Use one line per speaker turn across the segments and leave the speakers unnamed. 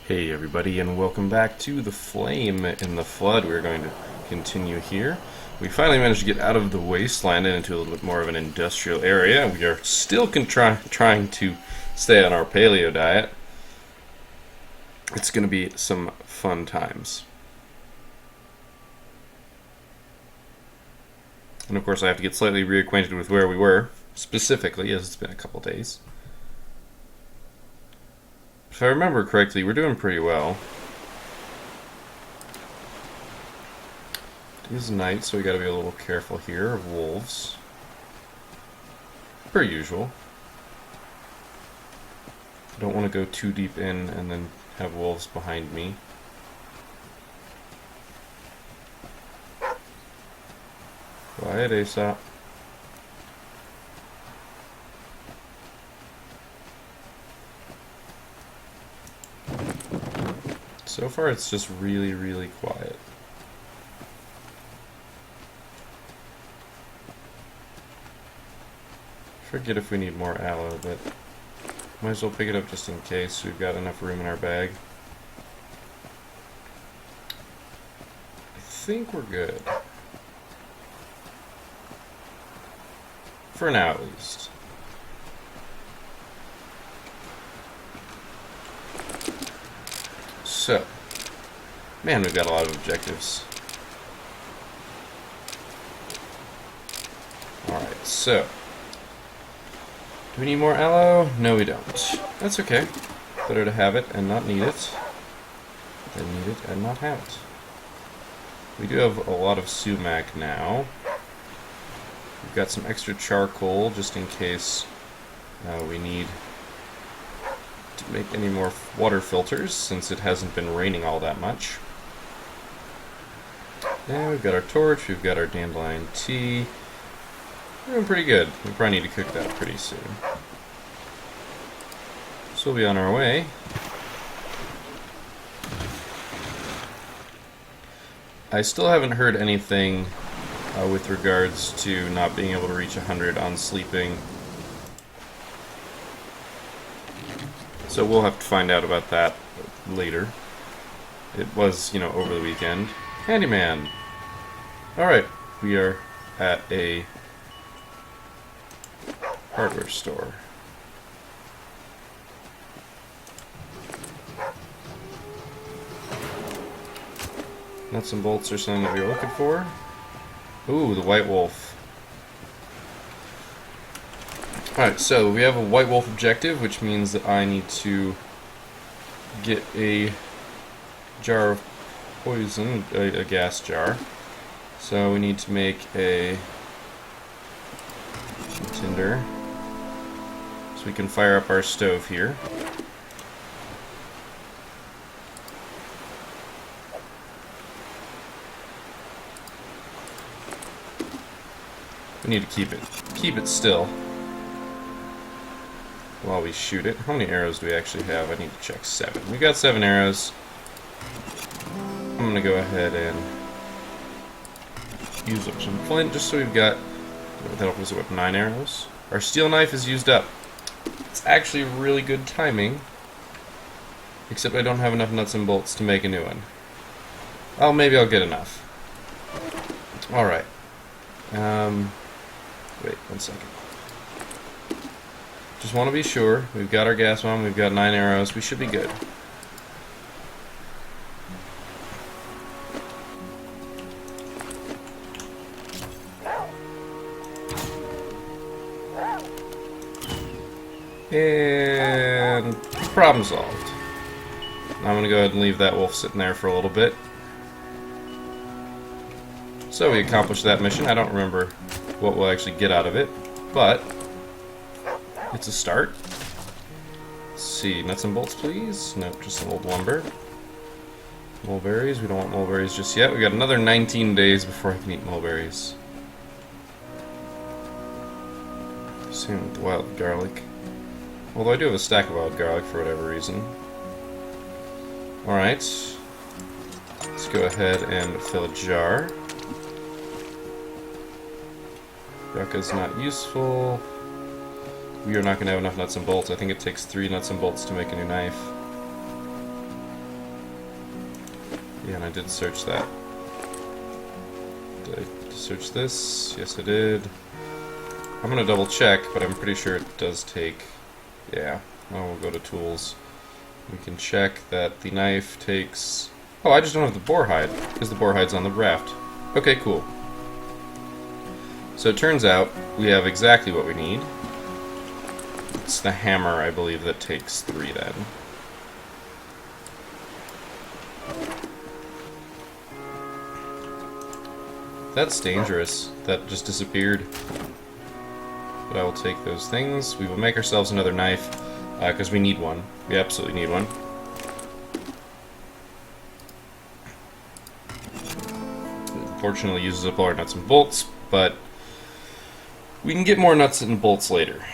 Hey everybody, and welcome back to The Flame in the Flood. We're going to continue here. We finally managed to get out of the wasteland and into a little bit more of an industrial area. We are still trying to stay on our paleo diet. It's going to be some fun times. And of course I have to get slightly reacquainted with where we were, specifically, as it's been a couple days. If I remember correctly, we're doing pretty well. It is night, so we gotta be a little careful here of wolves. Per usual. I don't want to go too deep in and then have wolves behind me. Quiet, Aesop. So far it's just really, really quiet. Forget if we need more aloe, but might as well pick it up just in case. We've got enough room in our bag. I think we're good. For now, at least. So, man, we've got a lot of objectives. Alright, so. Do we need more aloe? No, we don't. That's okay. Better to have it and not need it than need it and not have it. We do have a lot of sumac now. We've got some extra charcoal just in case we need to make any more water filters, since it hasn't been raining all that much. And we've got our torch, we've got our dandelion tea. We're doing pretty good. We probably need to cook that pretty soon. So we'll be on our way. I still haven't heard anything with regards to not being able to reach 100 on sleeping. So we'll have to find out about that later. It was, over the weekend. Handyman! Alright, we are at a hardware store. Nuts and bolts are something that we were looking for. Ooh, the white wolf. Alright, so we have a white wolf objective, which means that I need to get a jar of poison, a gas jar. So we need to make a tinder so we can fire up our stove here. We need to keep it still while we shoot it. How many arrows do we actually have? I need to check 7. We got 7 arrows. I'm gonna go ahead and use up some flint just so we've got, that'll put us at 9 arrows. Our steel knife is used up. It's actually really good timing, except I don't have enough nuts and bolts to make a new one. Oh, maybe I'll get enough. Alright. Wait, 1 second. Just want to be sure. We've got our gas bomb, we've got 9 arrows, we should be good. And problem solved. Now I'm going to go ahead and leave that wolf sitting there for a little bit. So we accomplished that mission. I don't remember what we'll actually get out of it, but it's a start. Let's see, nuts and bolts please. Nope, just some old lumber. Mulberries, we don't want mulberries just yet. We got another 19 days before I can eat mulberries. Same with the wild garlic. Although I do have a stack of wild garlic for whatever reason. Alright. Let's go ahead and fill a jar. Yucca's not useful. We are not going to have enough nuts and bolts. I think it takes 3 nuts and bolts to make a new knife. Yeah, and I did search that. Did I search this? Yes, I did. I'm gonna double check, but I'm pretty sure it does take... Yeah. Oh, we'll go to tools. We can check that the knife takes... Oh, I just don't have the boar hide, because the boar hide's on the raft. Okay, cool. So it turns out we have exactly what we need. It's the hammer, I believe, that takes 3 then. That's dangerous. That just disappeared. But I will take those things. We will make ourselves another knife, because we need one. We absolutely need one. Unfortunately, uses up all our nuts and bolts, but we can get more nuts and bolts later,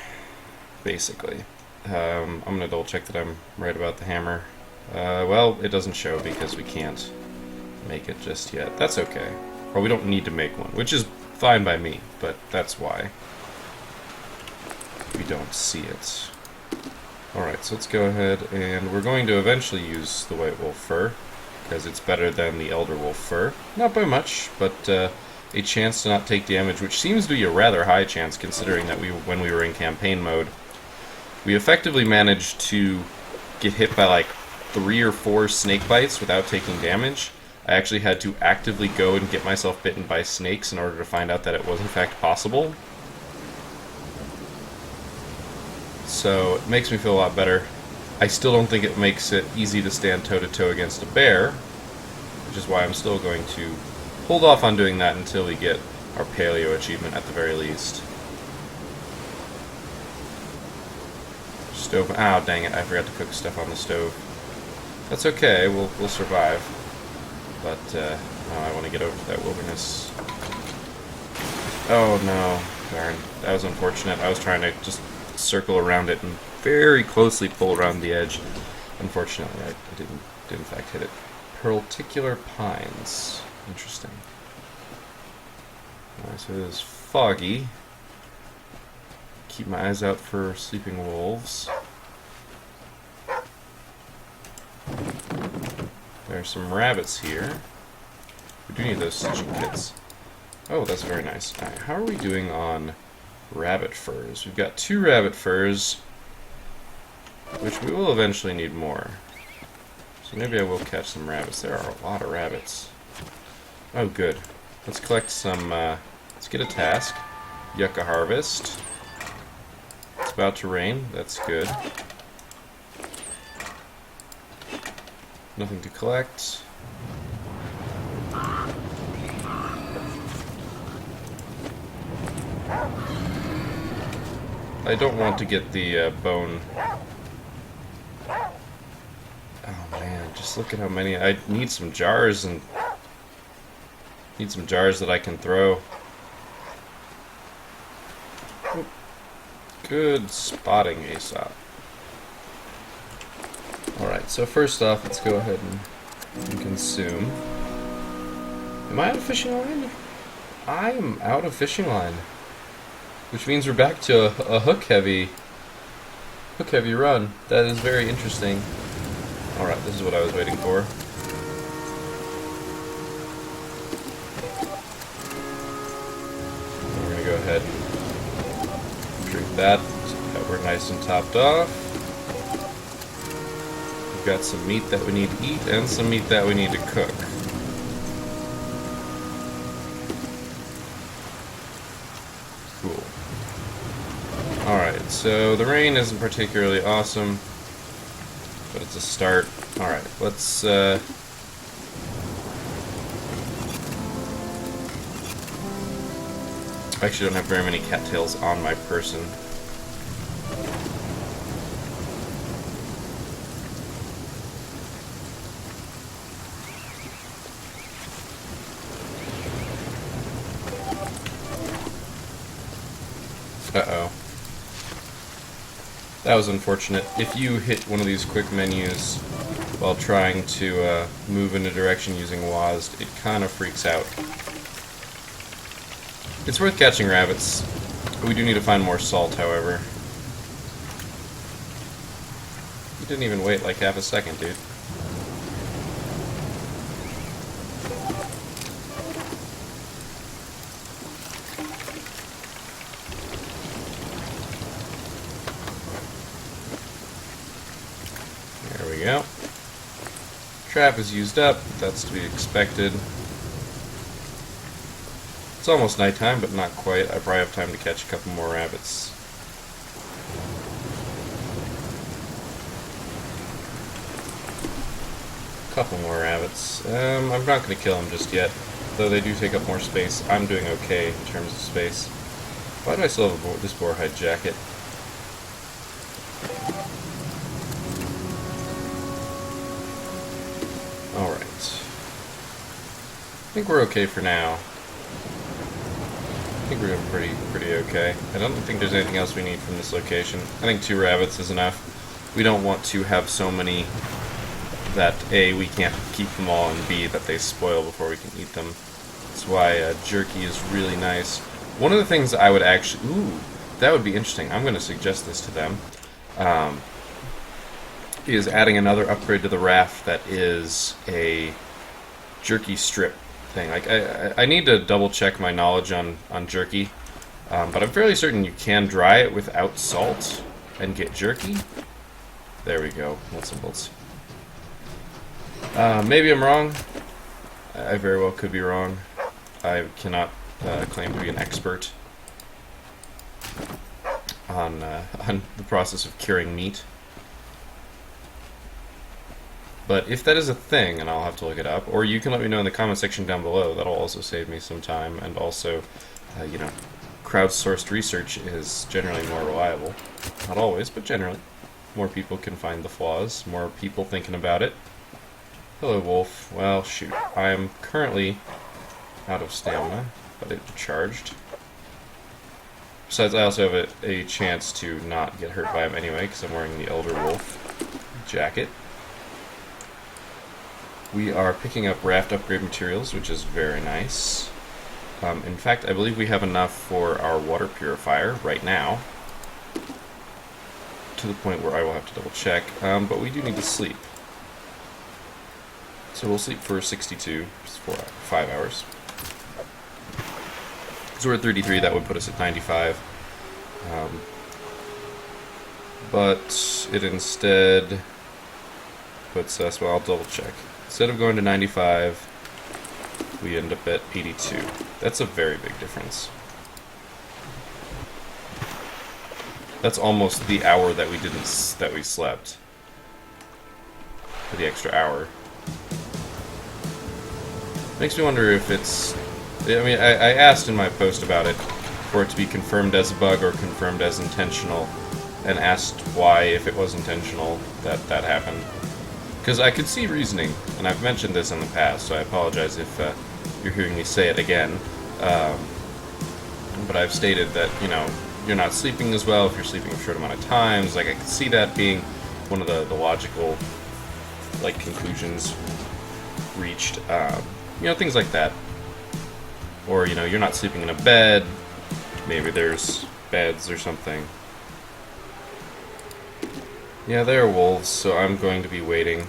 basically. I'm going to double check that I'm right about the hammer. Well, it doesn't show because we can't make it just yet. That's okay. Or we don't need to make one, which is fine by me, but that's why we don't see it. Alright, so let's go ahead, and we're going to eventually use the white wolf fur, because it's better than the elder wolf fur. Not by much, but a chance to not take damage, which seems to be a rather high chance considering that when we were in campaign mode, we effectively managed to get hit by like 3 or 4 snake bites without taking damage. I actually had to actively go and get myself bitten by snakes in order to find out that it was in fact possible. So it makes me feel a lot better. I still don't think it makes it easy to stand toe-to-toe against a bear, which is why I'm still going to hold off on doing that until we get our paleo achievement at the very least. Stove. Ow, dang it, I forgot to cook stuff on the stove. That's okay, we'll survive. But, no, I want to get over to that wilderness. Oh no, darn. That was unfortunate. I was trying to just circle around it and very closely pull around the edge. Unfortunately, I did in fact hit it. Particular pines. Interesting. Alright, so it is foggy. Keep my eyes out for sleeping wolves. There are some rabbits here. We do need those stitching kits. Oh, that's very nice. Alright, how are we doing on rabbit furs? We've got 2 rabbit furs, which we will eventually need more. So maybe I will catch some rabbits. There are a lot of rabbits. Oh, good. Let's collect some, let's get a task. Yucca harvest. It's about to rain. That's good. Nothing to collect. I don't want to get the bone. Oh man, just look at how many. I need some jars and need some jars that I can throw. Good spotting, Aesop. Alright, so first off, let's go ahead and consume. Am I out of fishing line? I am out of fishing line. Which means we're back to a hook-heavy run. That is very interesting. Alright, this is what I was waiting for. We're going to go ahead and drink that so that we're nice and topped off. We've got some meat that we need to eat and some meat that we need to cook. Cool. Alright, so the rain isn't particularly awesome, but it's a start. Alright, let's I actually don't have very many cattails on my person. Uh-oh. That was unfortunate. If you hit one of these quick menus while trying to move in a direction using WASD, it kind of freaks out. It's worth catching rabbits. We do need to find more salt, however. You didn't even wait like half a second, dude. Trap is used up. That's to be expected. It's almost nighttime, but not quite. I probably have time to catch a couple more rabbits. Couple more rabbits. I'm not going to kill them just yet, though they do take up more space. I'm doing okay in terms of space. Why do I still have this boarhide jacket? Alright. I think we're okay for now. I think we're doing pretty okay. I don't think there's anything else we need from this location. I think 2 rabbits is enough. We don't want to have so many that A, we can't keep them all, and B, that they spoil before we can eat them. That's why jerky is really nice. One of the things I would actually... Ooh, that would be interesting. I'm going to suggest this to them. Is adding another upgrade to the raft that is a jerky strip thing. Like, I need to double check my knowledge on jerky, but I'm fairly certain you can dry it without salt and get jerky. There we go. Nuts and bolts. Maybe I'm wrong. I very well could be wrong. I cannot claim to be an expert on the process of curing meat. But if that is a thing, and I'll have to look it up, or you can let me know in the comment section down below, that'll also save me some time, and also, you know, crowdsourced research is generally more reliable. Not always, but generally. More people can find the flaws, more people thinking about it. Hello, wolf. Well, shoot. I am currently out of stamina, but it charged. Besides, I also have a chance to not get hurt by him anyway, because I'm wearing the Elder Wolf jacket. We are picking up raft upgrade materials, which is very nice. In fact, I believe we have enough for our water purifier right now, to the point where I will have to double check, but we do need to sleep. So we'll sleep for 62, 5 hours. So we're at 33, that would put us at 95. But it instead puts us, well, I'll double check. Instead of going to 95, we end up at 82. That's a very big difference. That's almost the hour that we slept. For the extra hour. Makes me wonder if it's... I mean, I asked in my post about it for it to be confirmed as a bug or confirmed as intentional, and asked why, if it was intentional, that happened. Because I could see reasoning, and I've mentioned this in the past, so I apologize if you're hearing me say it again. But I've stated that, you know, you're not sleeping as well if you're sleeping a short amount of times. Like, I could see that being one of the logical, like, conclusions reached. You know, things like that. Or, you know, you're not sleeping in a bed. Maybe there's beds or something. Yeah, they are wolves, so I'm going to be waiting.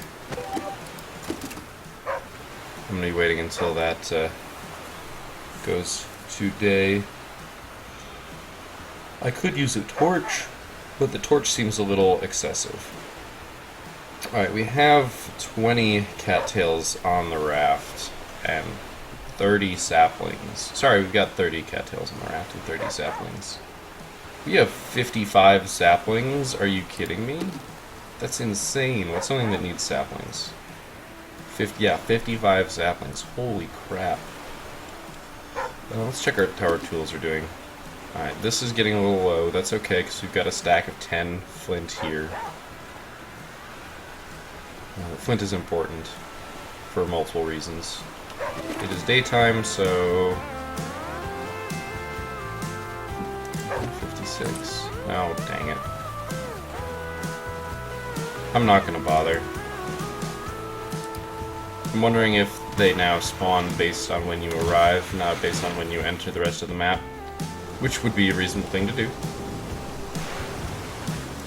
I'm going to be waiting until that goes to day. I could use a torch, but the torch seems a little excessive. Alright, we have 20 cattails on the raft and 30 saplings. Sorry, we've got 30 cattails on the raft and 30 saplings. We have 55 saplings? Are you kidding me? That's insane. What's something that needs saplings? 55 saplings. Holy crap. Let's check how our tools are doing. Alright, this is getting a little low. That's okay, because we've got a stack of 10 flint here. Flint is important for multiple reasons. It is daytime, so... 56. Oh, dang it. I'm not gonna bother. I'm wondering if they now spawn based on when you arrive, not based on when you enter the rest of the map. Which would be a reasonable thing to do.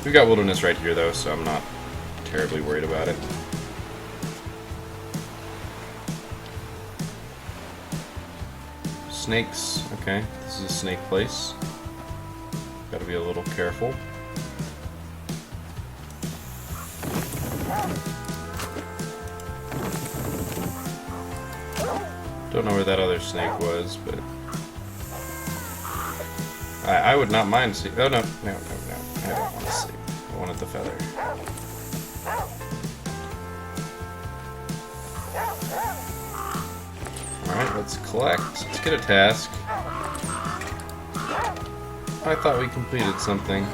We've got wilderness right here, though, so I'm not terribly worried about it. Snakes. Okay, this is a snake place. Gotta be a little careful. Don't know where that other snake was, but I would not mind see. Oh no, no, no, no! I don't want to sleep. I wanted the feather. All right, let's collect. Let's get a task. I thought we completed something.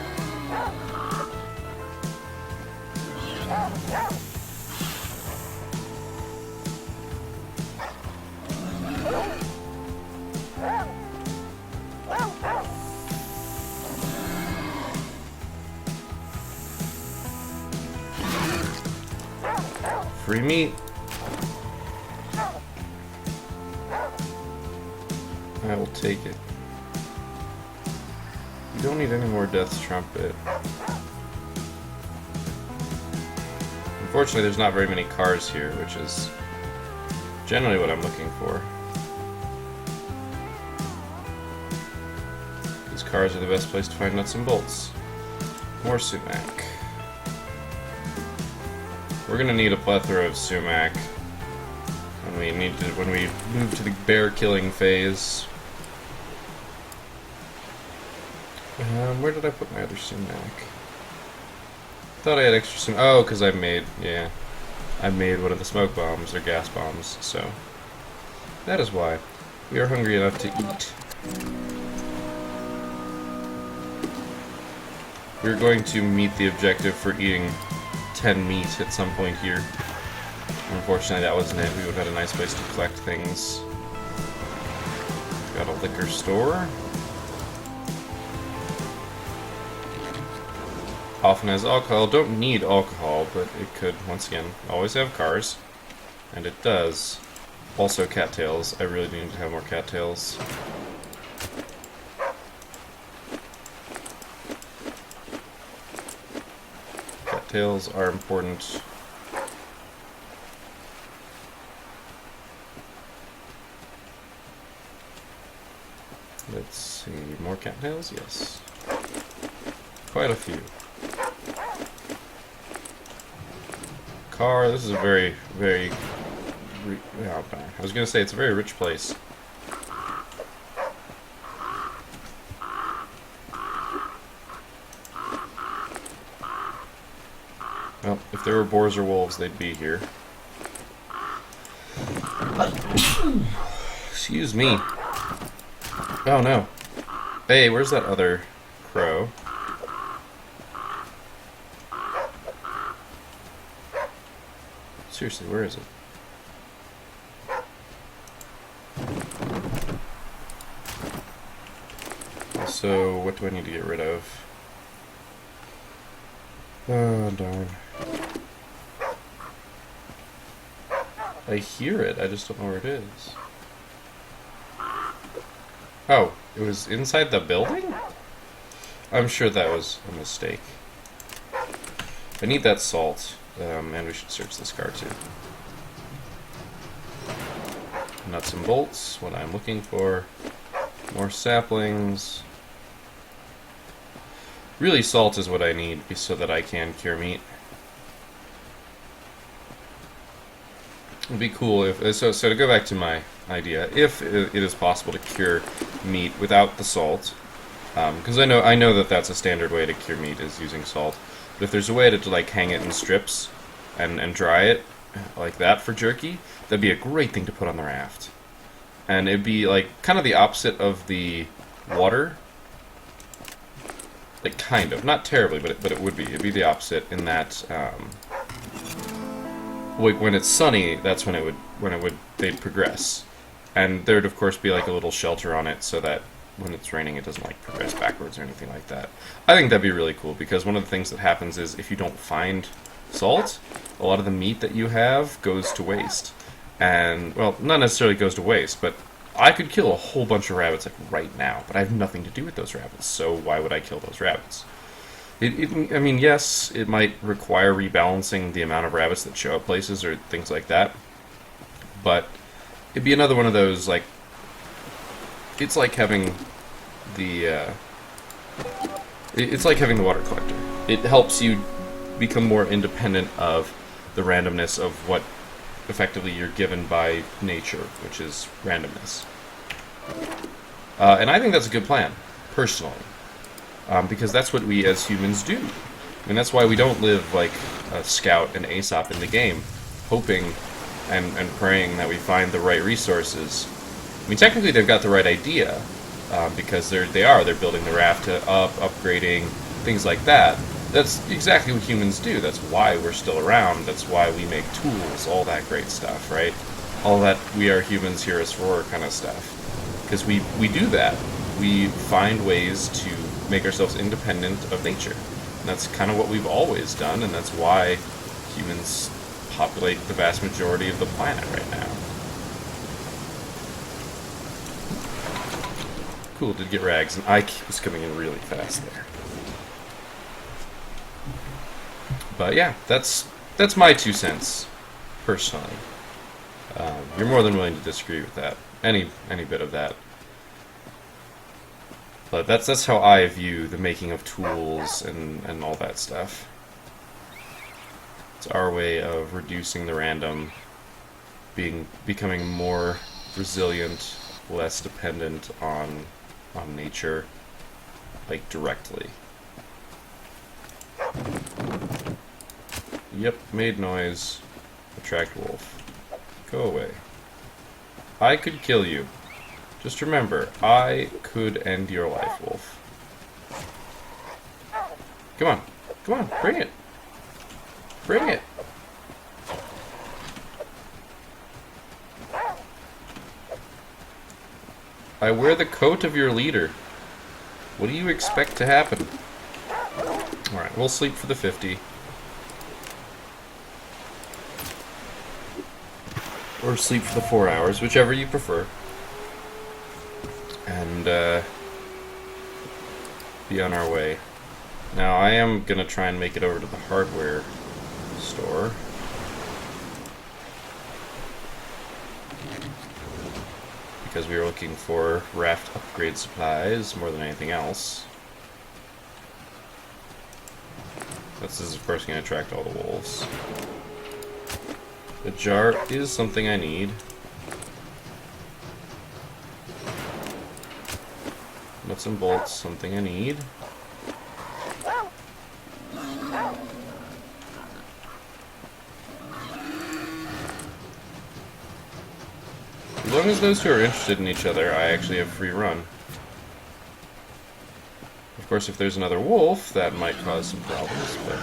Free meat. I will take it. You don't need any more Death's Trumpet. Unfortunately, there's not very many cars here, which is generally what I'm looking for. These cars are the best place to find nuts and bolts. More sumac. We're gonna need a plethora of sumac when we move to the bear killing phase. Where did I put my other sumac? Thought I had extra sumac. Oh, because I made one of the smoke bombs or gas bombs. So that is why we are hungry enough to eat. We're going to meet the objective for eating 10 meat at some point here. Unfortunately, that wasn't it. We would have had a nice place to collect things. Got a liquor store. Often has alcohol. Don't need alcohol, but it could, once again, always have cars. And it does. Also cattails. I really need to have more cattails. Cattails are important. Let's see, more cattails? Yes. Quite a few. Car, this is a very, very... I was going to say it's a very rich place. Well, if there were boars or wolves, they'd be here. Excuse me. Oh no. Hey, where's that other crow? Seriously, where is it? So, what do I need to get rid of? Oh, darn. I hear it, I just don't know where it is. Oh, it was inside the building? I'm sure that was a mistake. I need that salt, and we should search this car too. Nuts and bolts, what I'm looking for. More saplings. Really, salt is what I need so that I can cure meat. It'd be cool if so to go back to my idea, if it is possible to cure meat without the salt, because I know that that's a standard way to cure meat is using salt. But if there's a way to like hang it in strips and dry it like that for jerky, that'd be a great thing to put on the raft. And it'd be like kind of the opposite of the water. Like kind of, not terribly, but it would be. It'd be the opposite in that. Like when it's sunny, that's when they'd progress, and there'd of course be like a little shelter on it so that when it's raining, it doesn't like progress backwards or anything like that. I think that'd be really cool because one of the things that happens is if you don't find salt, a lot of the meat that you have goes to waste, and well, not necessarily goes to waste, but I could kill a whole bunch of rabbits like right now, but I have nothing to do with those rabbits, so why would I kill those rabbits? I mean, yes, it might require rebalancing the amount of rabbits that show up places or things like that, but it'd be another one of those, like, it's like having the, it's like having the water collector. It helps you become more independent of the randomness of what effectively you're given by nature, which is randomness. And I think that's a good plan, personally, because that's what we as humans do. And that's why we don't live like Scout and Aesop in the game, hoping and praying that we find the right resources. I mean, technically they've got the right idea, because they're building the raft upgrading, things like that. That's exactly what humans do. That's why we're still around. That's why we make tools, all that great stuff, right? All that we are humans, here is for kind of stuff. Because we do that. We find ways to make ourselves independent of nature. And that's kind of what we've always done, and that's why humans populate the vast majority of the planet right now. Cool, did get rags, and Ike was coming in really fast there. But yeah, that's my 2 cents, personally. You're more than willing to disagree with that, any bit of that. But that's how I view the making of tools and all that stuff. It's our way of reducing the random, becoming more resilient, less dependent on nature, like directly. Yep, made noise. Attract wolf. Go away. I could kill you. Just remember, I could end your life, wolf. Come on. Come on, bring it. Bring it. I wear the coat of your leader. What do you expect to happen? Alright, we'll sleep for the 50. Or sleep for the 4 hours, whichever you prefer. And, be on our way. Now, I am gonna try and make it over to the hardware store. Because we were looking for raft upgrade supplies more than anything else. This is, of course, going to attract all the wolves. The jar is something I need. Nuts and bolts, something I need. As long as those two are interested in each other, I actually have free run. Of course, if there's another wolf, that might cause some problems, but...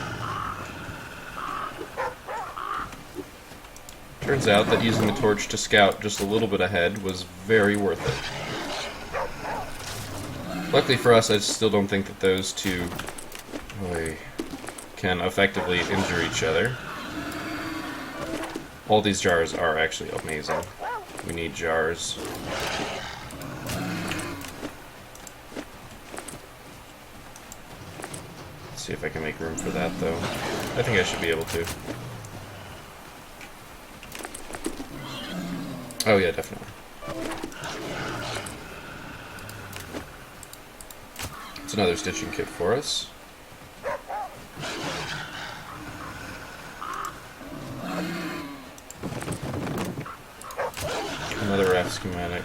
Turns out that using the torch to scout just a little bit ahead was very worth it. Luckily for us, I still don't think that those two can effectively injure each other. All these jars are actually amazing. We need jars. Let's see if I can make room for that, though. I think I should be able to. Oh yeah, definitely. It's another stitching kit for us. Another raft schematic.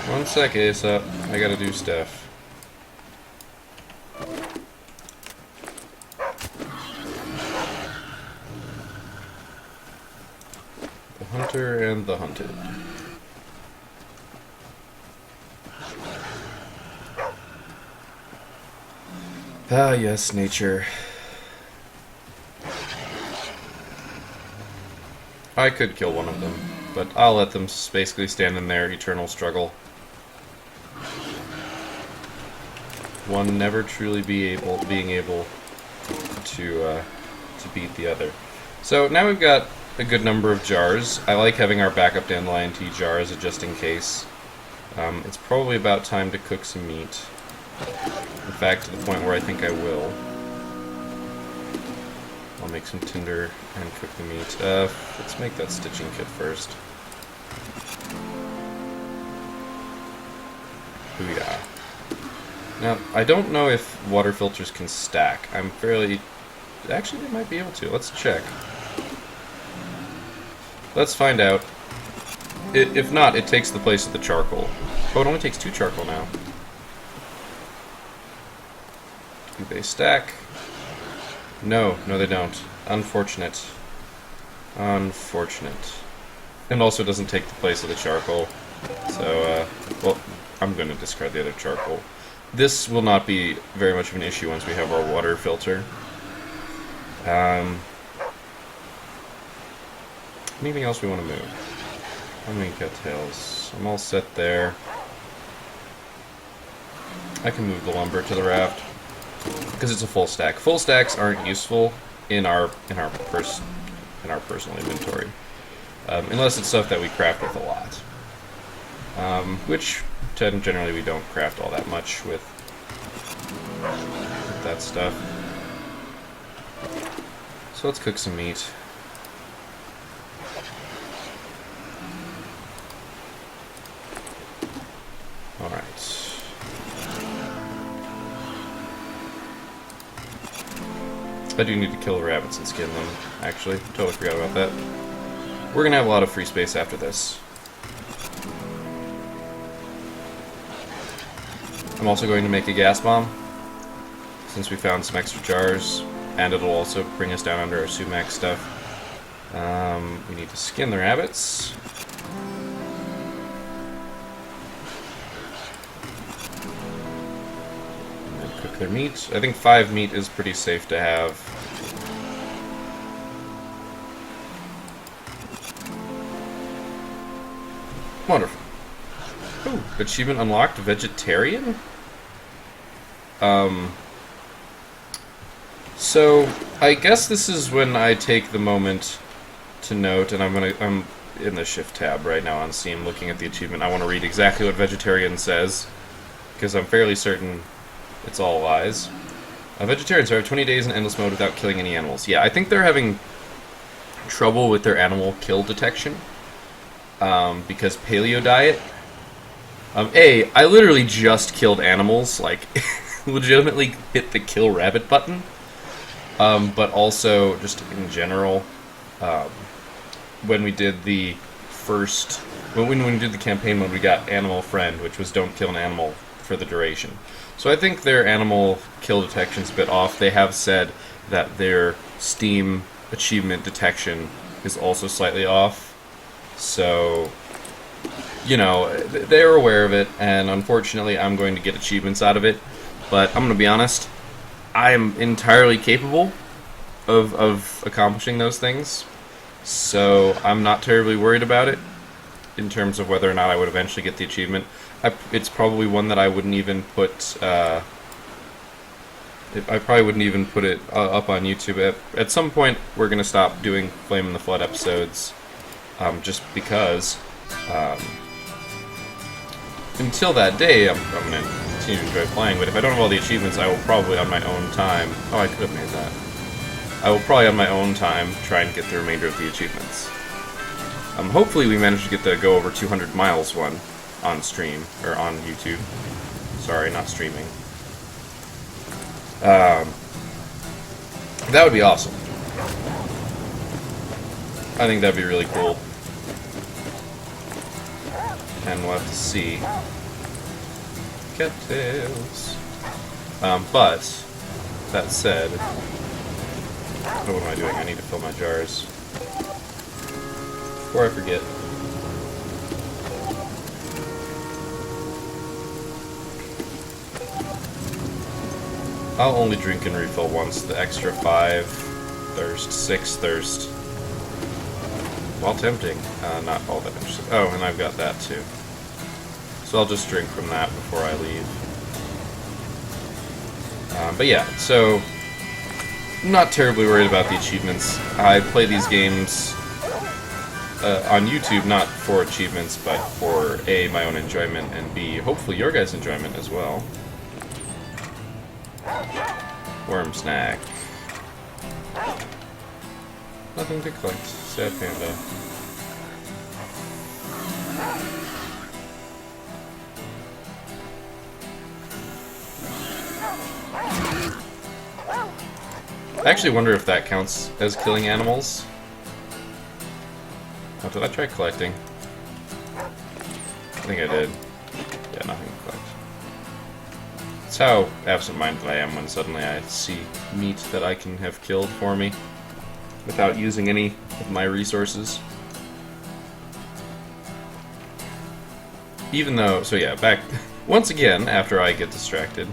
One sec, Aesop. I gotta do stuff. The hunter and the hunted. Ah, yes, nature. I could kill one of them, but I'll let them basically stand in their eternal struggle. One never truly being able to beat the other. So now we've got a good number of jars. I like having our backup dandelion tea jars just in case. It's probably about time to cook some meat. In fact, to the point where I think I will. I'll make some tinder and cook the meat. Let's make that stitching kit first. Booyah. Now, I don't know if water filters can stack. I'm fairly... Actually, they might be able to. Let's check. Let's find out. If not, it takes the place of the charcoal. Oh, it only takes 2 charcoal now. Do they stack? No, they don't. Unfortunate. Unfortunate. And also doesn't take the place of the charcoal. So, well, I'm going to discard the other charcoal. This will not be very much of an issue once we have our water filter. Anything else we want to move? How many cattails? I'm all set there. I can move the lumber to the raft because it's a full stack. Full stacks aren't useful in our personal inventory, unless it's stuff that we craft with a lot. Which generally we don't craft all that much with that stuff. So let's cook some meat. Alright. I do need to kill the rabbits and skin them, actually. Totally forgot about that. We're gonna have a lot of free space after this. I'm also going to make a gas bomb, since we found some extra jars, and it'll also bring us down under our sumac stuff. We need to skin the rabbits. And cook their meat. I think 5 meat is pretty safe to have. Wonderful. Ooh, achievement unlocked, vegetarian? So, I guess this is when I take the moment to note, and I'm in the shift tab right now on Steam looking at the achievement. I want to read exactly what vegetarian says, because I'm fairly certain it's all lies. Vegetarians survive 20 days in endless mode without killing any animals. Yeah, I think they're having trouble with their animal kill detection, because paleo diet. I literally just killed animals, like, legitimately hit the kill rabbit button. But also, just in general, when we did the when we did the campaign mode, we got Animal Friend, which was don't kill an animal for the duration. So I think their animal kill detection's a bit off. They have said that their Steam achievement detection is also slightly off. So, you know, they're aware of it, and unfortunately I'm going to get achievements out of it. But I'm going to be honest, I am entirely capable of accomplishing those things, so I'm not terribly worried about it in terms of whether or not I would eventually get the achievement. It's probably one that I wouldn't even put. I probably wouldn't even put it up on YouTube. At some point, we're gonna stop doing Flame in the Flood episodes, just because. Until that day, I'm gonna continue to enjoy playing. But if I don't have all the achievements, I will probably on my own time. Oh, I could have made that. I will probably on my own time try and get the remainder of the achievements. Hopefully, we manage to get the go over 200 miles one on stream or on YouTube. Sorry, not streaming. That would be awesome. I think that'd be really cool. And we'll have to see. Cattails. But, that said... Oh, what am I doing? I need to fill my jars. Before I forget. I'll only drink and refill once. The extra 5 thirst, 6 thirst. While tempting. Not all that interesting. Oh, and I've got that too. So I'll just drink from that before I leave. But yeah, so... I'm not terribly worried about the achievements. I play these games on YouTube, not for achievements, but for A, my own enjoyment, and B, hopefully your guys' enjoyment as well. Worm snack. Nothing to collect. Sad panda. I actually wonder if that counts as killing animals. Oh, did I try collecting? I think I did. Yeah, nothing to collect. That's how absent-minded I am when suddenly I see meat that I can have killed for me without using any of my resources. Even though, so yeah, back once again after I get distracted,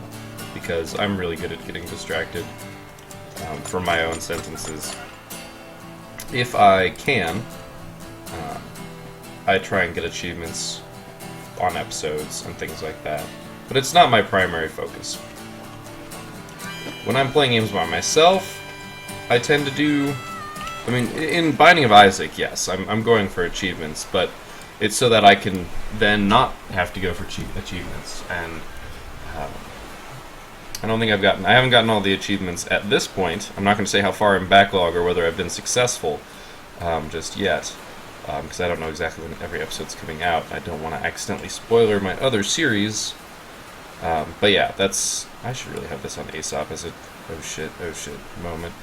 because I'm really good at getting distracted from my own sentences. If I can, I try and get achievements on episodes and things like that, but it's not my primary focus. When I'm playing games by myself, I tend to do, I mean, in Binding of Isaac, yes, I'm going for achievements, but it's so that I can then not have to go for achievements, and I don't think I haven't gotten all the achievements at this point. I'm not going to say how far in backlog or whether I've been successful just yet, because I don't know exactly when every episode's coming out. I don't want to accidentally spoiler my other series, but yeah, I should really have this on ASOP as a oh shit moment.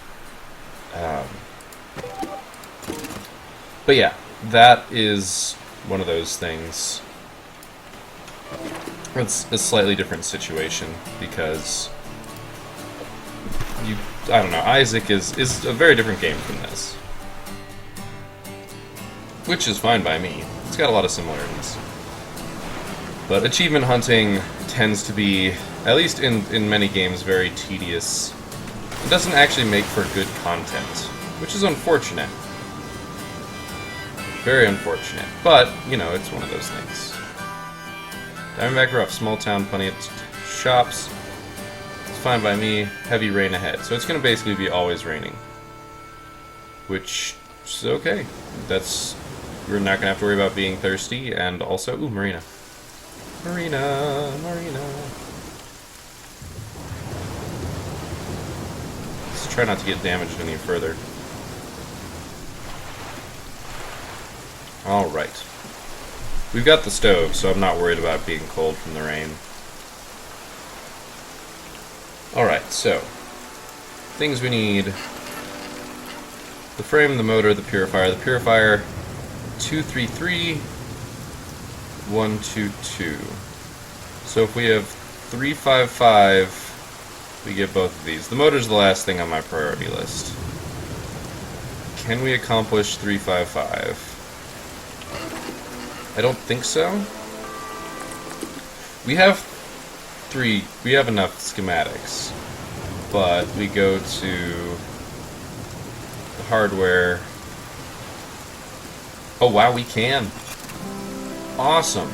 But yeah, that is one of those things. It's a slightly different situation because I don't know, Isaac is a very different game from this. Which is fine by me. It's got a lot of similarities. But achievement hunting tends to be, at least in many games, very tedious. It doesn't actually make for good content, which is unfortunate. Very unfortunate. But, you know, it's one of those things. Diamondback Rough, small town, plenty of shops. It's fine by me. Heavy rain ahead. So it's going to basically be always raining. Which is okay. We're not going to have to worry about being thirsty, and also, ooh, Marina. Marina. Let's try not to get damaged any further. Alright. We've got the stove, so I'm not worried about being cold from the rain. Alright, so things we need. The frame, the motor, the purifier. The purifier, 233, 122. So if we have 355, we get both of these. The motor's the last thing on my priority list. Can we accomplish 355? I don't think so. We have enough schematics, but we go to the hardware. Oh wow, we can. Awesome.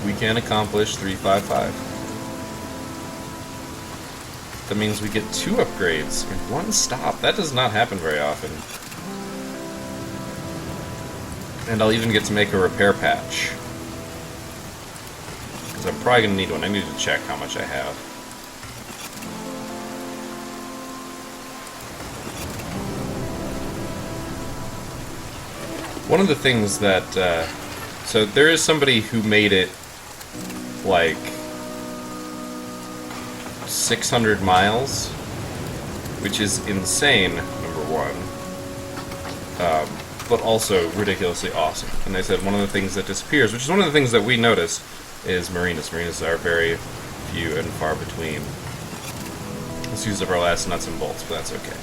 We can accomplish 355. That means we get 2 upgrades in one stop. That does not happen very often. And I'll even get to make a repair patch. Because I'm probably going to need one. I need to check how much I have. One of the things that... so there is somebody who made it like 600 miles, which is insane, number one. But also ridiculously awesome. And they said one of the things that disappears, which is one of the things that we noticed, is marinas. Marinas are very few and far between. Let's use up our last nuts and bolts, but that's okay.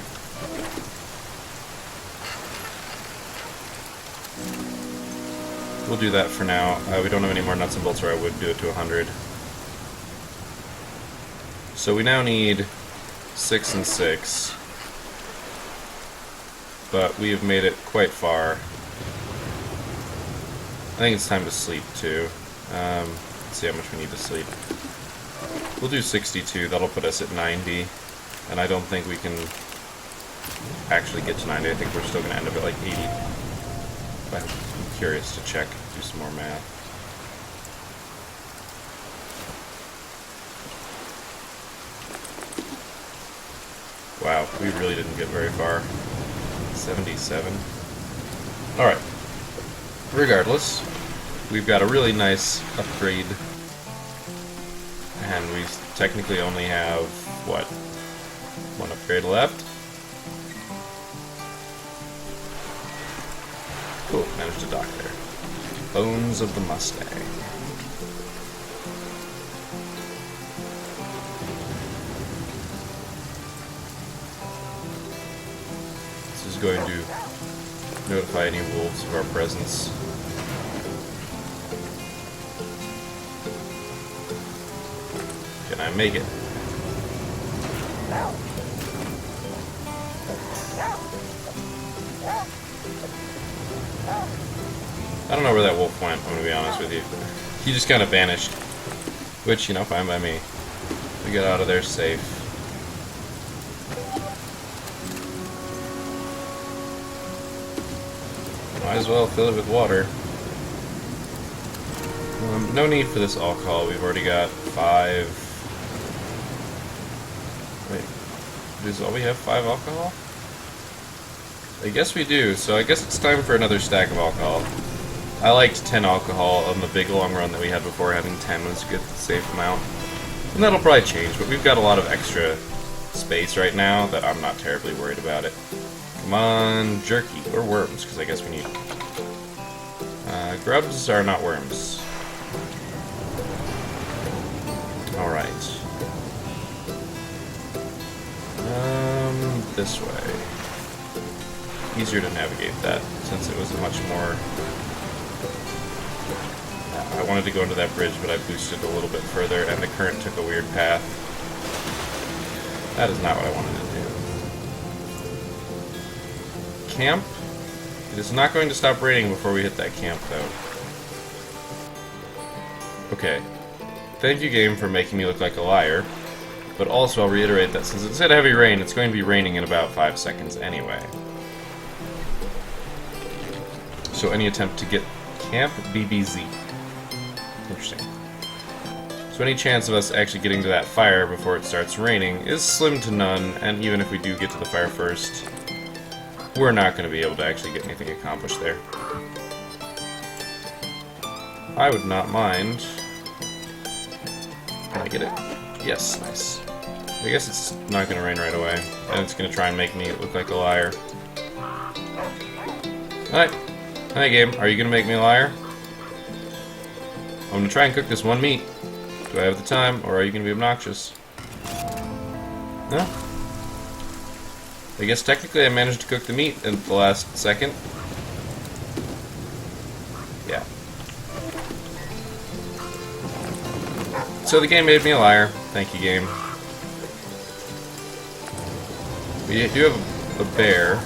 We'll do that for now. We don't have any more nuts and bolts, or I would do it to 100. So we now need 6 and 6. But we have made it quite far. I think it's time to sleep, too. Let's see how much we need to sleep. We'll do 62. That'll put us at 90. And I don't think we can actually get to 90. I think we're still going to end up at like 80. But I'm curious to check, do some more math. Wow, we really didn't get very far. 77. Alright. Regardless, we've got a really nice upgrade and we technically only have, what, one upgrade left? Cool, managed to dock there. Bones of the Mustang. This is going to notify any wolves of our presence. Can I make it? I don't know where that wolf went, I'm gonna be honest with you. He just kind of vanished. Which, you know, fine by me. We got out of there safe. Might as well fill it with water. No need for this alcohol, we've already got 5... Wait, does all we have 5 alcohol? I guess we do, so I guess it's time for another stack of alcohol. I liked 10 alcohol on the big long run that we had before. Having 10 was a good, safe amount. And that'll probably change, but we've got a lot of extra space right now that I'm not terribly worried about it. Come on, jerky, or worms, because I guess we need... grubs are not worms. Alright. This way. Easier to navigate that, since it was a much more... I wanted to go into that bridge, but I boosted a little bit further, and the current took a weird path. That is not what I wanted to do. Camp? It is not going to stop raining before we hit that camp, though. Okay. Thank you, game, for making me look like a liar. But also, I'll reiterate that since it said heavy rain, it's going to be raining in about 5 seconds anyway. So any attempt to get Camp BBZ. Interesting. So any chance of us actually getting to that fire before it starts raining is slim to none, and even if we do get to the fire first, we're not going to be able to actually get anything accomplished there. I would not mind... Can I get it? Yes, nice. I guess it's not going to rain right away, and it's going to try and make me look like a liar. Alright. Hi, game. Are you going to make me a liar? I'm going to try and cook this one meat. Do I have the time, or are you going to be obnoxious? No? I guess technically I managed to cook the meat in the last second. Yeah. So the game made me a liar. Thank you, game. We do have a bear.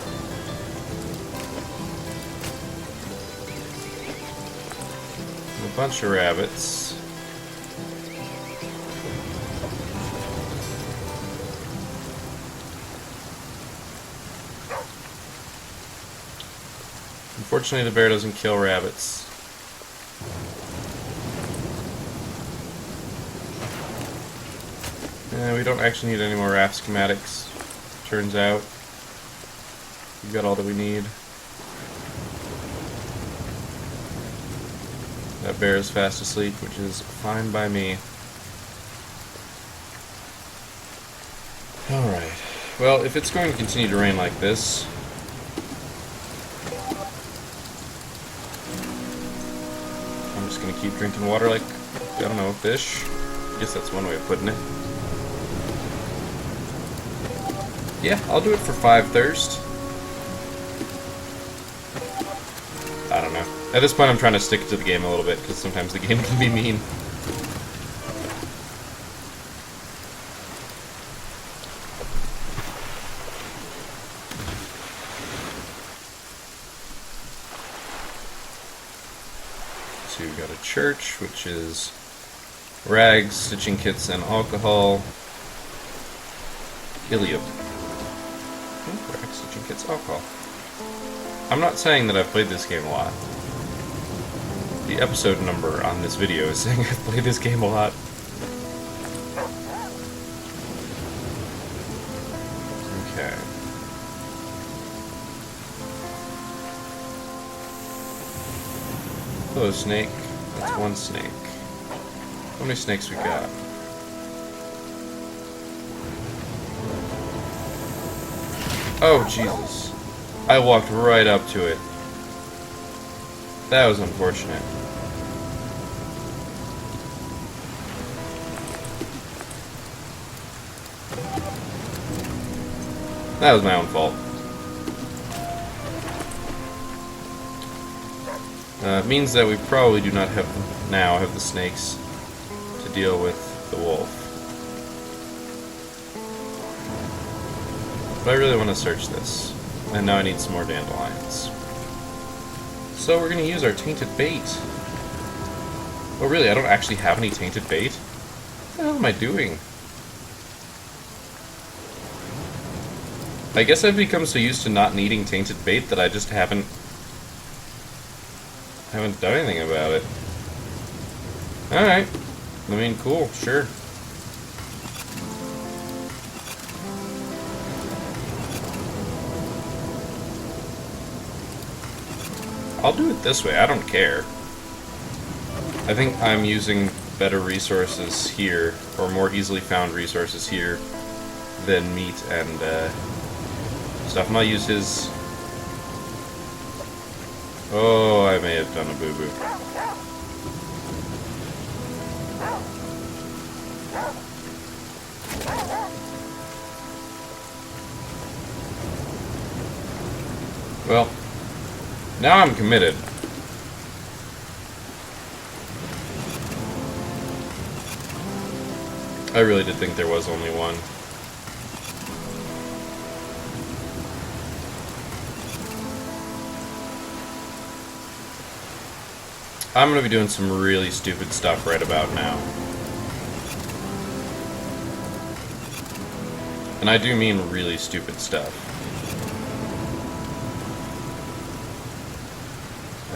And a bunch of rabbits. Unfortunately, the bear doesn't kill rabbits. We don't actually need any more raft schematics, turns out. We've got all that we need. That bear is fast asleep, which is fine by me. Alright. Well, if it's going to continue to rain like this... I'm just going to keep drinking water like, I don't know, a fish. I guess that's one way of putting it. Yeah, I'll do it for 5 thirst. I don't know. At this point I'm trying to stick to the game a little bit, because sometimes the game can be mean. So we've got a church, which is rags, stitching kits, and alcohol. Ilium. Rags, stitching kits, alcohol. I'm not saying that I've played this game a lot. The episode number on this video is saying I've played this game a lot. Okay. Hello, snake. That's one snake. How many snakes we got? Oh, Jesus. I walked right up to it. That was unfortunate. That was my own fault. It means that we probably do not have the snakes to deal with the wolf. But I really want to search this. And now I need some more dandelions. So we're going to use our tainted bait. Oh really, I don't actually have any tainted bait? What the hell am I doing? I guess I've become so used to not needing tainted bait that I just haven't done anything about it. Alright. I mean, cool, sure. I'll do it this way, I don't care. I think I'm using better resources here, or more easily found resources here, than meat and stuff. And I'll use his... Oh, I may have done a boo-boo. Well, now I'm committed. I really did think there was only one. I'm gonna be doing some really stupid stuff right about now. And I do mean really stupid stuff.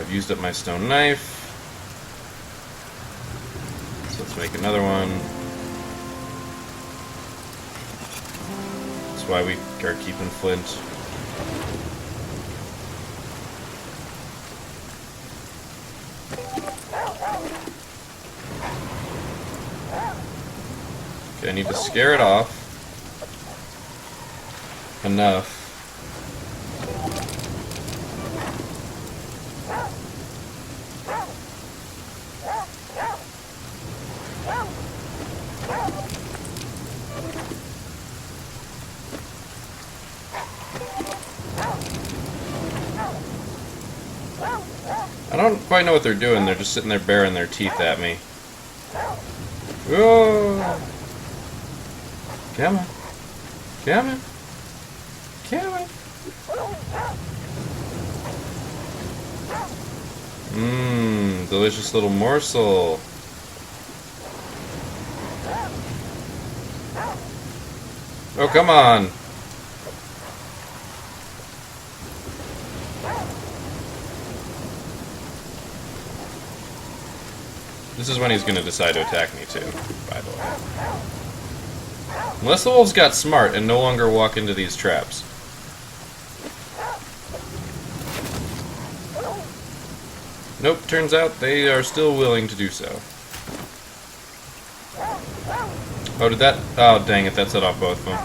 I've used up my stone knife. So let's make another one. That's why we are keeping flint. Okay, I need to scare it off. Enough. I don't quite know what they're doing. They're just sitting there baring their teeth at me. Whoa! Come on. Come on. Come on. Mmm, delicious little morsel. Oh, come on. This is when he's going to decide to attack me too, by the way. Unless the wolves got smart and no longer walk into these traps. Nope, turns out they are still willing to do so. Oh, did that... Oh, dang it, that set off both of them.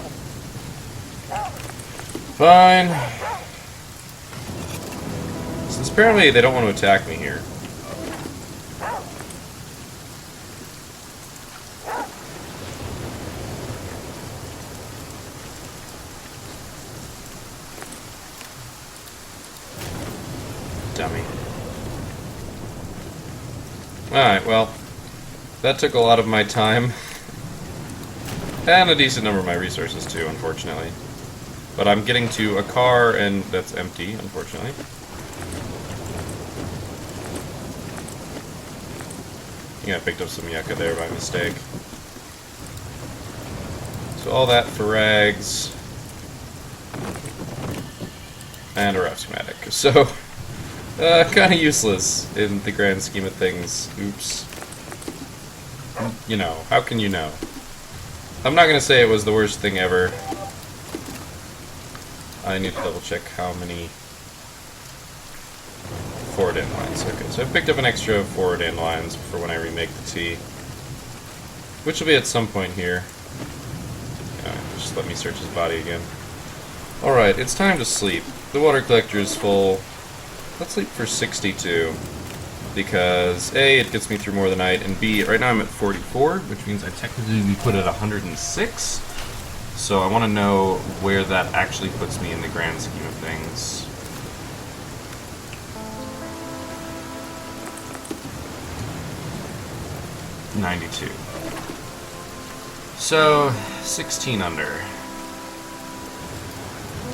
Fine. Since apparently they don't want to attack me here. Dummy. Alright, well, that took a lot of my time. And a decent number of my resources too, unfortunately. But I'm getting to a car and that's empty, unfortunately. I think I picked up some yucca there by mistake. So all that for rags. And a rough schematic. So... kind of useless in the grand scheme of things. Oops. You know, how can you know? I'm not going to say it was the worst thing ever. I need to double check how many... 4 dandelions. Okay, so I picked up an extra 4 dandelions for when I remake the tea. Which will be at some point here. Just let me search his body again. Alright, it's time to sleep. The water collector is full. Let's sleep for 62. Because A, it gets me through more of the night, and B, right now I'm at 44, which means I technically be put at 106. So I want to know where that actually puts me in the grand scheme of things. $92. So, 16 under.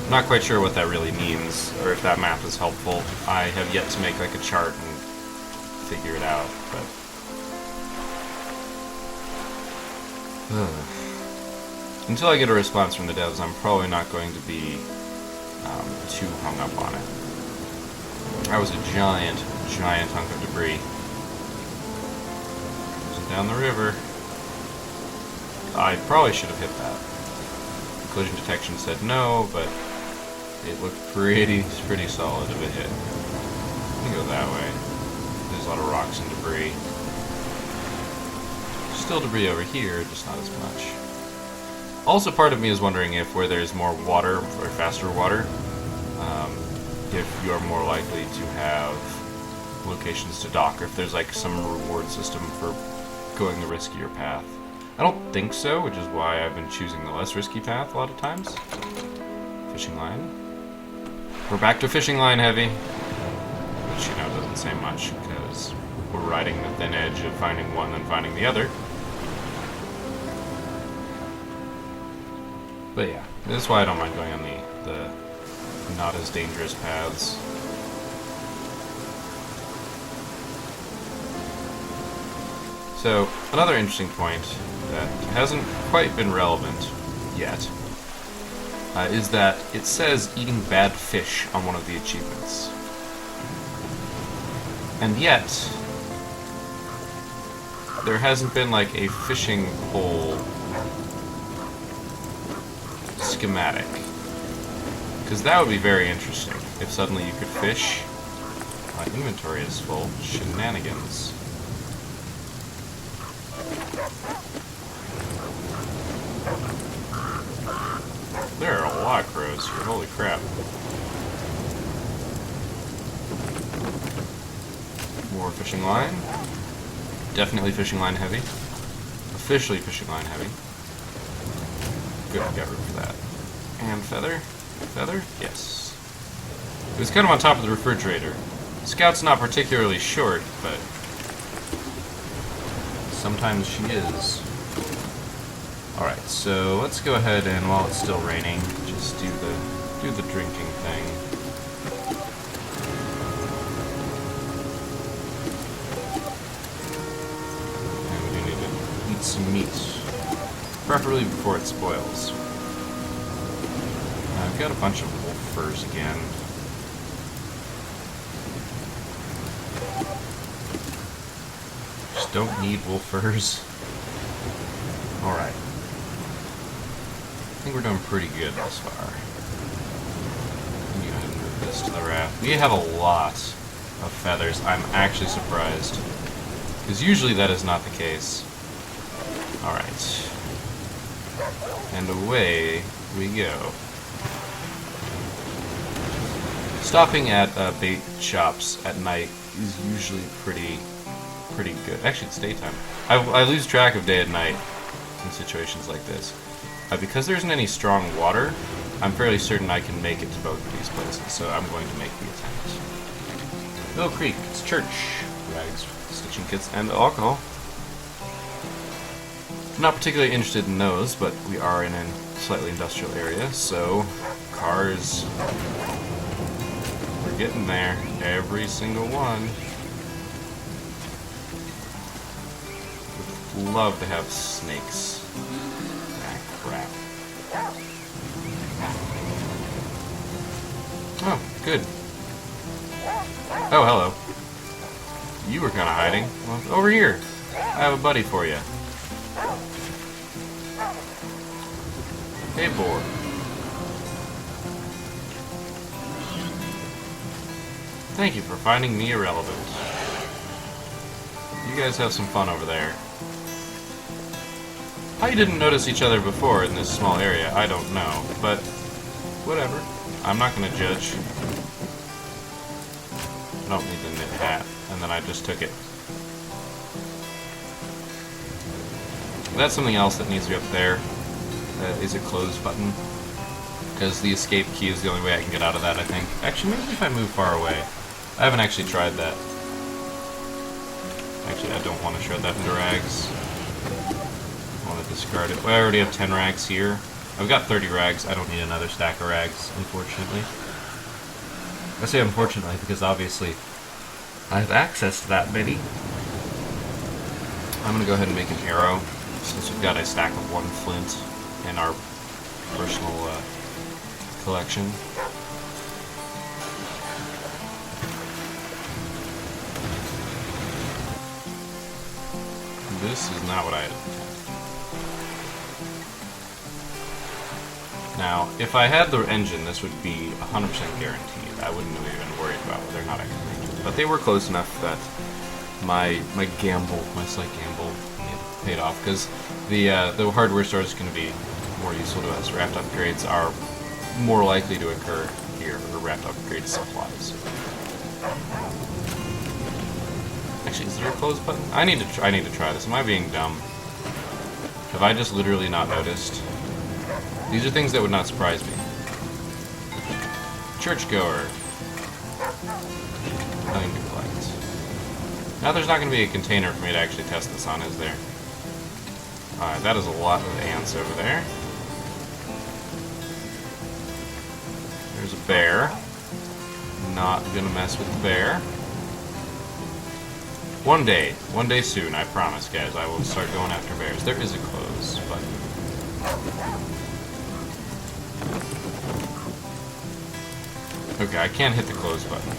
Not quite sure what that really means, or if that math is helpful. I have yet to make like a chart and figure it out, but... Until I get a response from the devs, I'm probably not going to be too hung up on it. That was a giant, giant hunk of debris. Down the river. I probably should have hit that. Collision detection said no, but it looked pretty solid of a hit. Let me go that way. There's a lot of rocks and debris. Still debris over here, just not as much. Also, part of me is wondering if where there's more water, or faster water, if you're more likely to have locations to dock, or if there's like some reward system for going the riskier path. I don't think so, which is why I've been choosing the less risky path a lot of times. Fishing line. We're back to fishing line heavy, which, you know, doesn't say much, because we're riding the thin edge of finding one and finding the other. But yeah, that's why I don't mind going on the not as dangerous paths. So, another interesting point that hasn't quite been relevant yet is that it says eating bad fish on one of the achievements. And yet, there hasn't been like a fishing pole schematic. Because that would be very interesting if suddenly you could fish. My inventory is full. Shenanigans. There are a lot of crows here, holy crap. More fishing line. Definitely fishing line heavy. Officially fishing line heavy. Good, I got room for that. And feather? Feather? Yes. It was kind of on top of the refrigerator. Scout's not particularly short, but sometimes she is. Alright, so let's go ahead and, while it's still raining, just do the drinking thing. And we do need to eat some meat. Preferably before it spoils. I've got a bunch of wolf furs again. Just don't need wolf furs. Alright. I think we're doing pretty good thus far. Let me go ahead and move this to the raft. We have a lot of feathers. I'm actually surprised. Because usually that is not the case. Alright. And away we go. Stopping at bait shops at night is usually pretty good. Actually, it's daytime. I lose track of day and night in situations like this. Because there isn't any strong water, I'm fairly certain I can make it to both of these places, so I'm going to make the attempt. Mill Creek, it's church. Rags, stitching kits, and alcohol. Not particularly interested in those, but we are in a slightly industrial area, so cars... We're getting there. Every single one. Would love to have snakes. Ah, crap. Oh, good. Oh, hello. You were kind of hiding. Well, over here. I have a buddy for you. Hey, boar. Thank you for finding me irrelevant. You guys have some fun over there. How you didn't notice each other before in this small area, I don't know, but whatever. I'm not gonna judge. I don't need the knit hat, and then I just took it. That's something else that needs to be up there. That is a close button. Because the escape key is the only way I can get out of that, I think. Actually, maybe if I move far away. I haven't actually tried that. Actually, I don't want to shred that into rags. I want to discard it. Well, I already have 10 rags here. I've got 30 rags. I don't need another stack of rags, unfortunately. I say unfortunately because obviously I have access to that many. I'm going to go ahead and make an arrow, since we've got a stack of 1 flint in our personal collection. This is not what I had. Now, if I had the engine, this would be 100% guaranteed. I wouldn't have even worried about whether or not I could make it. But they were close enough that my gamble, my slight gamble, paid off. Because the hardware store is going to be more useful to us. Raft upgrades are more likely to occur here, or raft upgrade supplies. Actually, is there a close button? I need to try this. Am I being dumb? Have I just literally not noticed? These are things that would not surprise me. Churchgoer. Nothing to collect. Now there's not going to be a container for me to actually test this on, is there? Alright, that is a lot of ants over there. There's a bear. Not gonna mess with the bear. One day soon, I promise, guys, I will start going after bears. There is a close button. Okay, I can't hit the close button.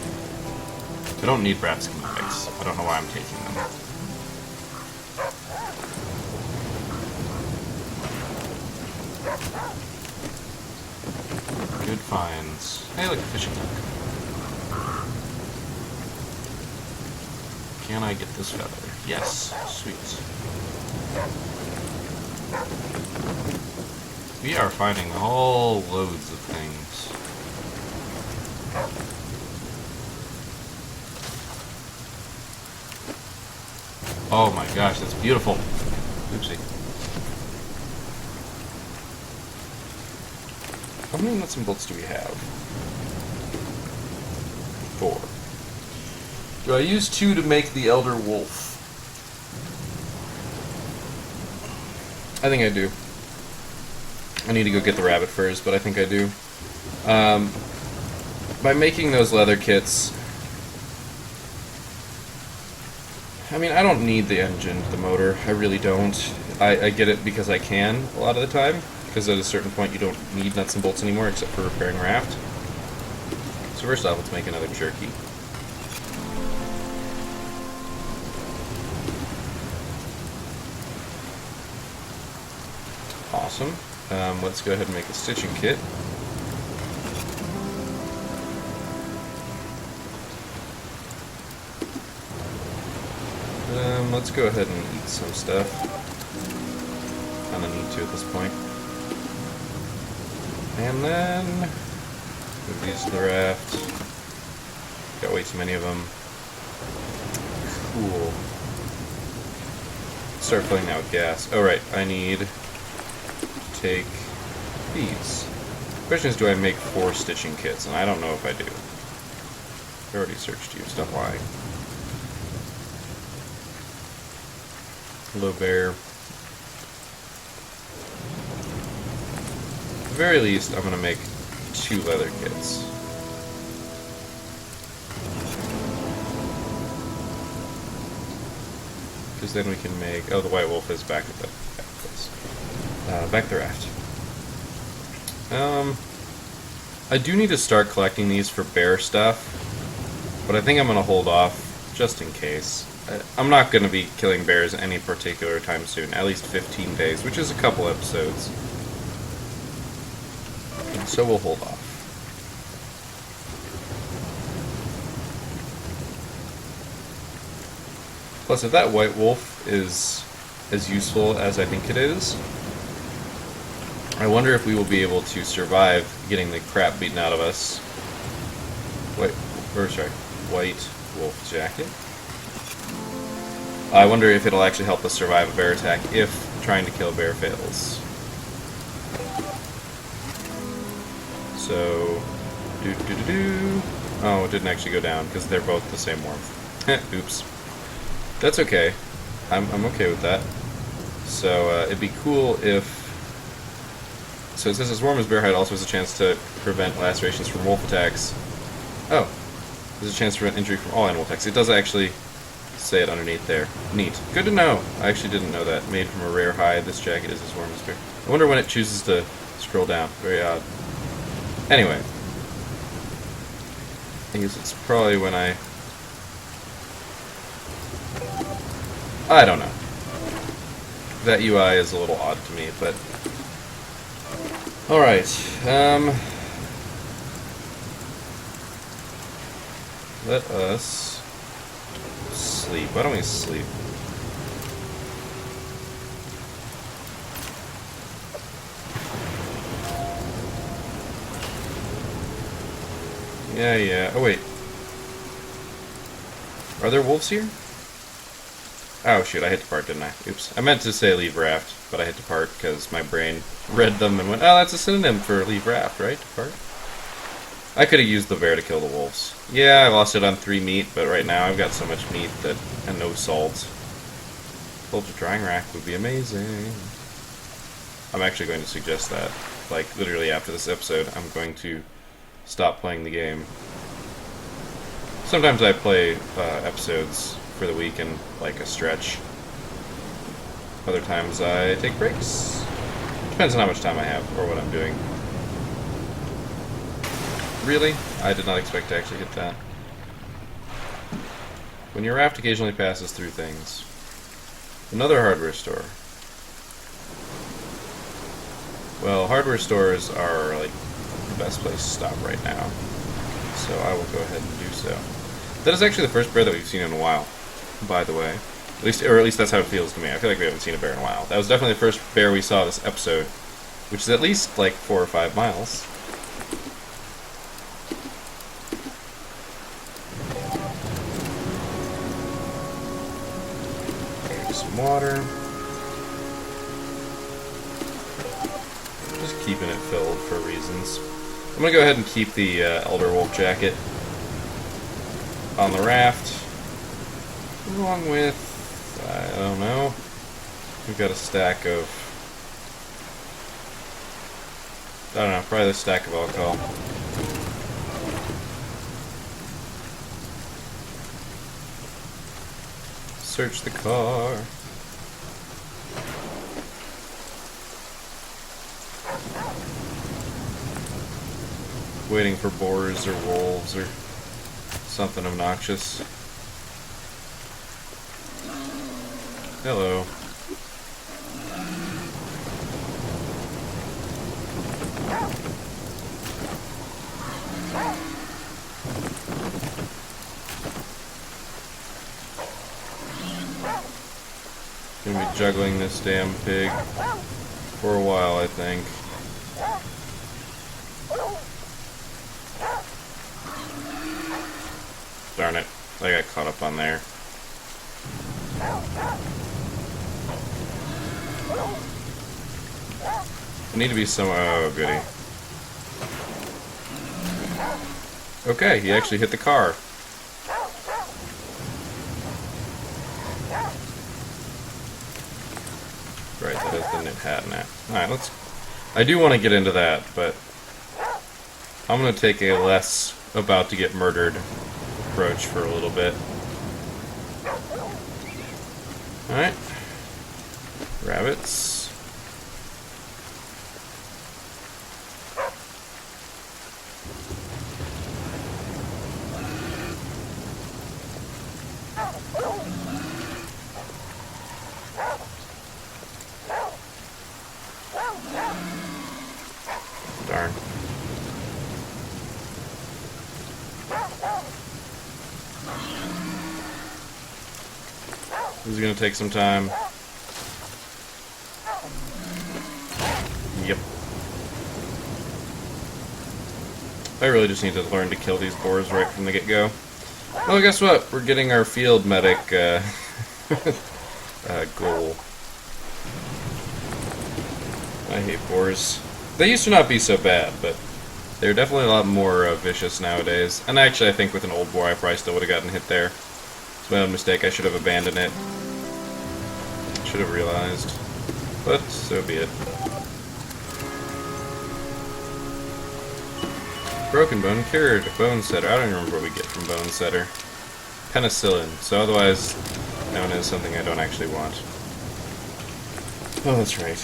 I don't need Brat schematics. I don't know why I'm taking them. Good finds. Hey, look, fishing hook. Can I get this feather? Yes. Sweet. We are finding all loads of things. Oh my gosh, that's beautiful. Oopsie. How many nuts and bolts do we have? 4. Do I use 2 to make the Elder Wolf? I think I do. I need to go get the rabbit furs, but I think I do. By making those leather kits, I mean, I don't need the engine, the motor. I really don't. I get it because I can a lot of the time, because at a certain point you don't need nuts and bolts anymore except for repairing raft. So first off, let's make another jerky. Awesome. Let's go ahead and make a stitching kit. Let's go ahead and eat some stuff. Kinda need to at this point. And then move these to the raft. Got way too many of them. Cool. Start filling that with gas. Oh right, I need to take these. The question is, do I make 4 stitching kits? And I don't know if I do. I already searched you, stop lying. Hello, bear. At the very least, I'm going to make 2 leather kits. Because then we can make... Oh, the white wolf is back at the place. Back the raft. I do need to start collecting these for bear stuff, but I think I'm going to hold off just in case. I'm not going to be killing bears any particular time soon, at least 15 days, which is a couple episodes. And so we'll hold off. Plus, if that white wolf is as useful as I think it is, I wonder if we will be able to survive getting the crap beaten out of us. White wolf jacket. I wonder if it'll actually help us survive a bear attack if trying to kill a bear fails. So, oh, it didn't actually go down because they're both the same warmth. Oops. That's okay. I'm okay with that. So it'd be cool if. So it says as warm as bear hide also has a chance to prevent lacerations from wolf attacks. Oh, there's a chance to prevent injury from all animal attacks. It does actually say it underneath there. Neat. Good to know. I actually didn't know that. Made from a rare hide, this jacket is as warm as bear. I wonder when it chooses to scroll down. Very odd. Anyway. I guess it's probably when I don't know. That UI is a little odd to me, but... Alright, let us sleep. Why don't we sleep? Yeah. Oh, wait. Are there wolves here? Oh, shoot, I hit depart, didn't I? Oops. I meant to say leave raft, but I hit depart because my brain read them and went, oh, that's a synonym for leave raft, right? Depart. I could have used the bear to kill the wolves. Yeah, I lost it on 3 meat, but right now I've got so much meat that and no salt. Culture drying rack would be amazing. I'm actually going to suggest that. Like, literally after this episode, I'm going to stop playing the game. Sometimes I play episodes for the week in like a stretch. Other times I take breaks. Depends on how much time I have or what I'm doing. Really? I did not expect to actually hit that. When your raft occasionally passes through things. Another hardware store. Well, hardware stores are like the best place to stop right now. So I will go ahead and do so. That is actually the first bear that we've seen in a while, by the way. At least that's how it feels to me. I feel like we haven't seen a bear in a while. That was definitely the first bear we saw this episode, which is at least like 4 or 5 miles. Drink some water. Just keeping it filled for reasons. I'm gonna go ahead and keep the elder wolf jacket on the raft, along with, I don't know, we've got a stack of, I don't know, probably the stack of alcohol. Search the car. Waiting for boars or wolves or something obnoxious. Hello. Gonna be juggling this damn pig for a while, I think. Darn it, I got caught up on there. I need to be somewhere. Oh, goody. Okay, he actually hit the car. Right, that is the knit hat now. Alright, let's... I do want to get into that, but I'm going to take a less about to get murdered approach for a little bit. Alright. Rabbits. Darn. This is going to take some time. Yep. I really just need to learn to kill these boars right from the get-go. Well, guess what? We're getting our field medic goal. I hate boars. They used to not be so bad, but they're definitely a lot more vicious nowadays. And actually, I think with an old boar, I probably still would have gotten hit there. It's my own mistake. I should have abandoned it. Should have realized. But so be it. Broken bone cured. Bone setter. I don't even remember what we get from bone setter. Penicillin. So otherwise known as something I don't actually want. Oh, that's right.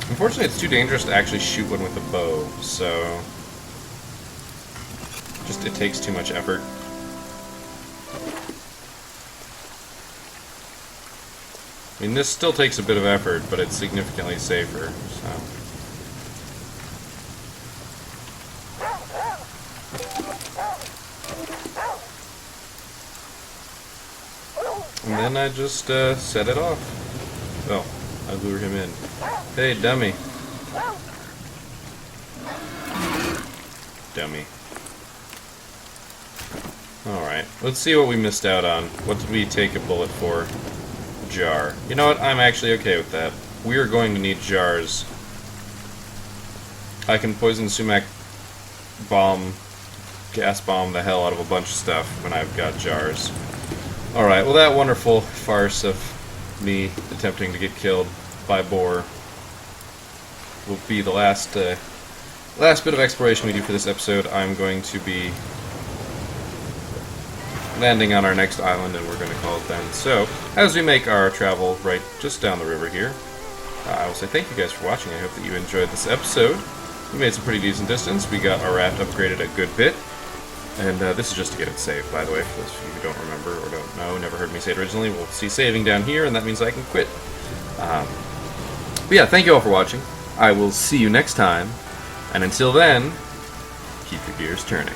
Unfortunately, it's too dangerous to actually shoot one with a bow, so just it takes too much effort. I mean, this still takes a bit of effort, but it's significantly safer, so. And then I just set it off. Oh, I lure him in. Hey, dummy. Dummy. Alright, let's see what we missed out on. What did we take a bullet for? Jar. You know what? I'm actually okay with that. We are going to need jars. I can poison sumac bomb, gas bomb the hell out of a bunch of stuff when I've got jars. Alright, well that wonderful farce of me attempting to get killed by boar will be the last bit of exploration we do for this episode. I'm going to be landing on our next island, and we're going to call it then. So, as we make our travel right just down the river here, I will say thank you guys for watching. I hope that you enjoyed this episode. We made some pretty decent distance. We got our raft upgraded a good bit. And this is just to get it saved, by the way, for those of you who don't remember or don't know, never heard me say it originally. We'll see saving down here, and that means I can quit. But yeah, thank you all for watching. I will see you next time, and until then, keep your gears turning.